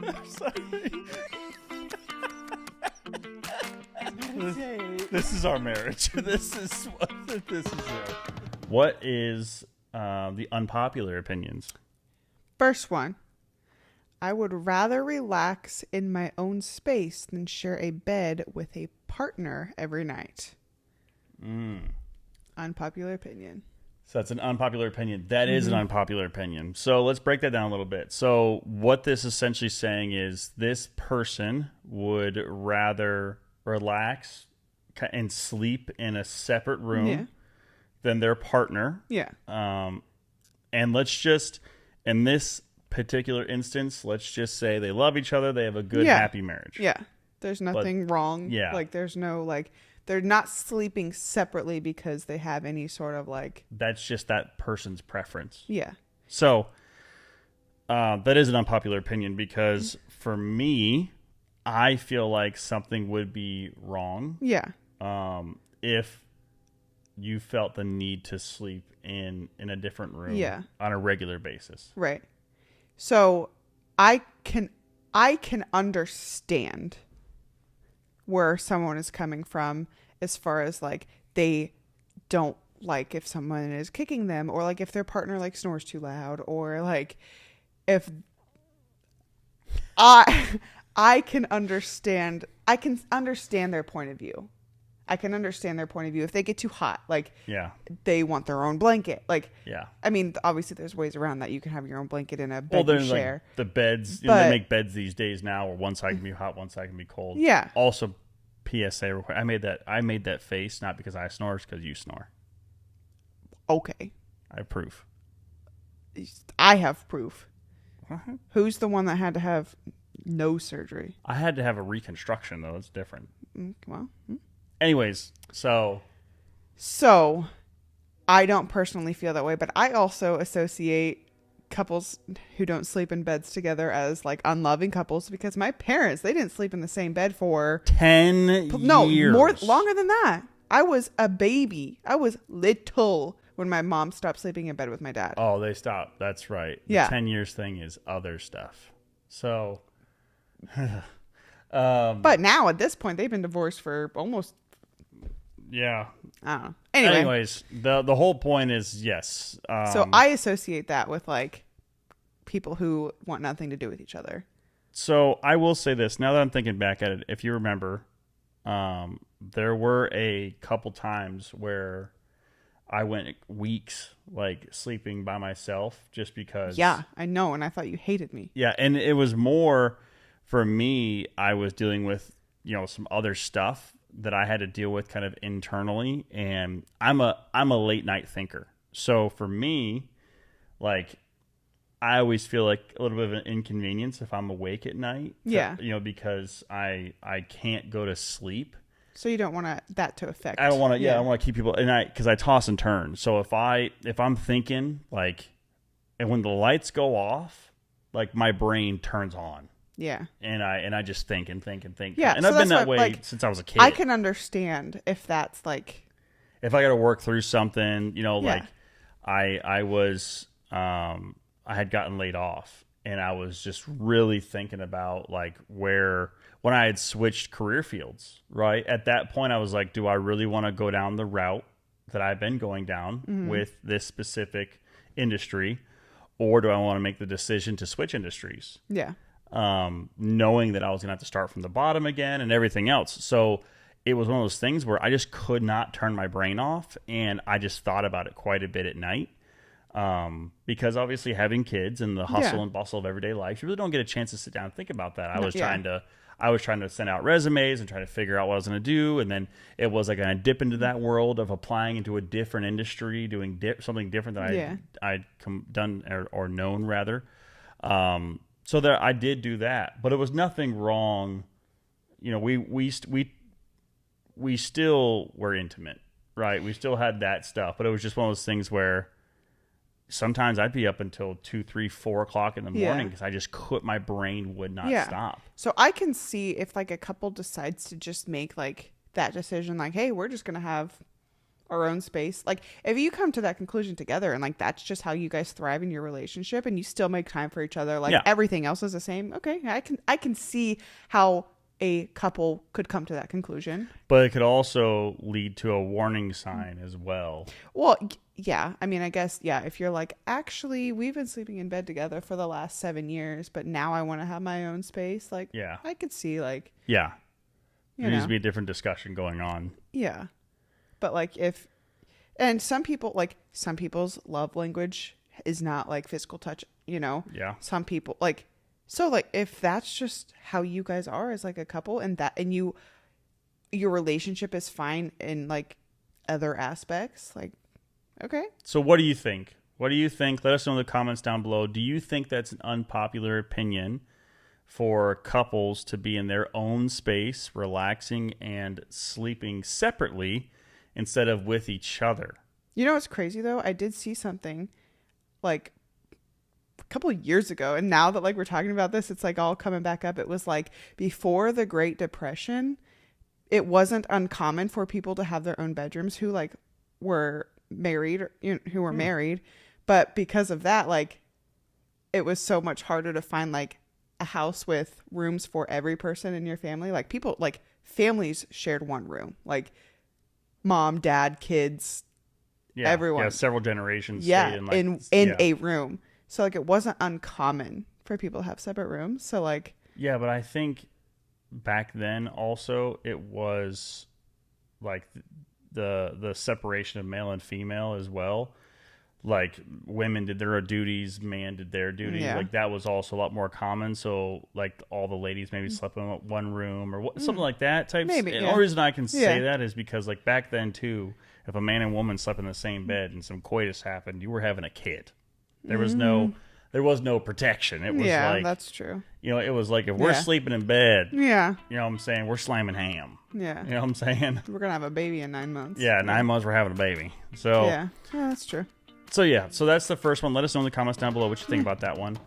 I'm sorry. This is our marriage. This is it. What is the unpopular opinions? First one. I would rather relax in my own space than share a bed with a partner every night. Unpopular opinion. So that's an unpopular opinion. That is an unpopular opinion. So let's break that down a little bit. So what this is essentially saying is this person would rather relax and sleep in a separate room than their partner. Yeah. And let's just, in this particular instance, let's just say they love each other. They have a good, happy marriage. Yeah. There's nothing wrong. Yeah. Like there's no they're not sleeping separately because they have any sort of That's just that person's preference. Yeah. So that is an unpopular opinion because for me, I feel like something would be wrong. Yeah. If you felt the need to sleep in a different room on a regular basis. Right. So I can understand where someone is coming from as far as they don't like if someone is kicking them or if their partner snores too loud or if I can understand their point of view. I can understand their point of view. If they get too hot, they want their own blanket. I mean, obviously there's ways around that. You can have your own blanket in a bed you share. The beds, they make beds these days now where one side can be hot, one side can be cold. Yeah. Also, PSA, I made that face not because I snore, it's because you snore. Okay. I have proof. I have proof. Who's the one that had to have no surgery? I had to have a reconstruction, though. It's different. Well. Anyways, so I don't personally feel that way, but I also associate couples who don't sleep in beds together as unloving couples because my parents, they didn't sleep in the same bed for 10 years. Longer than that. I was a baby. I was little when my mom stopped sleeping in bed with my dad. Oh, they stopped. That's right. The 10 years thing is other stuff. So, but now at this point, they've been divorced for almost. Yeah. I don't know. Anyways, the whole point is yes. So I associate that with people who want nothing to do with each other. So I will say this. Now that I'm thinking back at it, if you remember, there were a couple times where I went weeks sleeping by myself just because. Yeah, I know. And I thought you hated me. Yeah. And it was more for me. I was dealing with, some other stuff that I had to deal with kind of internally. And I'm a late night thinker. So for me, I always feel like a little bit of an inconvenience if I'm awake at night. Yeah. Because I can't go to sleep. So you don't want that to affect. I don't want to. Yeah, I want to keep people. And because I toss and turn. So if I'm thinking and when the lights go off, my brain turns on. Yeah. And I just think and think and think. Yeah. And I've been that way since I was a kid. I can understand if that's if I got to work through something, I was I had gotten laid off and I was just really thinking about when I had switched career fields, right? At that point I was like, do I really want to go down the route that I've been going down with this specific industry, or do I want to make the decision to switch industries? Yeah. Knowing that I was going to have to start from the bottom again and everything else. So it was one of those things where I just could not turn my brain off, and I just thought about it quite a bit at night. Because obviously having kids and the hustle and bustle of everyday life, you really don't get a chance to sit down and think about that. I was trying to send out resumes and try to figure out what I was going to do. And then it was going to dip into that world of applying into a different industry, doing something different than I'd done or known rather. So there, I did do that, but it was nothing wrong. We still were intimate, right? We still had that stuff, but it was just one of those things where sometimes I'd be up until 2, 3, 4 o'clock in the morning because I just my brain would not stop. So I can see if a couple decides to just make that decision, hey, we're just going to have our own space. Like if you come to that conclusion together and like that's just how you guys thrive in your relationship and you still make time for each other, like everything else is the same. Okay, I can see how a couple could come to that conclusion. But it could also lead to a warning sign as well. Well, yeah. I mean, I guess, yeah, if you're like, actually, we've been sleeping in bed together for the last 7 years, but now I want to have my own space. Like, I could see, like... Yeah. There needs to be a different discussion going on. Yeah. But, like, if... And some people, like, some people's love language is not, like, physical touch, you know? Yeah. Some people, like... So, like, if that's just how you guys are as, like, a couple and your relationship is fine in, like, other aspects, like, okay. So what do you think? What do you think? Let us know in the comments down below. Do you think that's an unpopular opinion for couples to be in their own space, relaxing and sleeping separately instead of with each other? You know what's crazy, though? I did see something, like, a couple of years ago, and now that like we're talking about this, it's like all coming back up. It was like before the Great Depression, it wasn't uncommon for people to have their own bedrooms who like were married, or, you know, who were married, but because of that, like it was so much harder to find like a house with rooms for every person in your family. Like people, like families shared one room, like mom, dad, kids, everyone. Yeah, several generations. Stayed in a room. So, like, it wasn't uncommon for people to have separate rooms. So, like... Yeah, but I think back then also it was, like, the separation of male and female as well. Like, women did their duties, man did their duties. Yeah. Like, that was also a lot more common. So, like, all the ladies maybe slept in one room or something like that. Maybe, The only reason I can say that is because, like, back then, too, if a man and woman slept in the same bed and some coitus happened, you were having a kid. There was no protection. It was like, that's true. You know, it was like if we're sleeping in bed, you know what I'm saying, we're slamming ham. Yeah. You know what I'm saying? We're going to have a baby in 9 months. Yeah, 9 months we're having a baby. So yeah, that's true. So that's the first one. Let us know in the comments down below what you think about that one.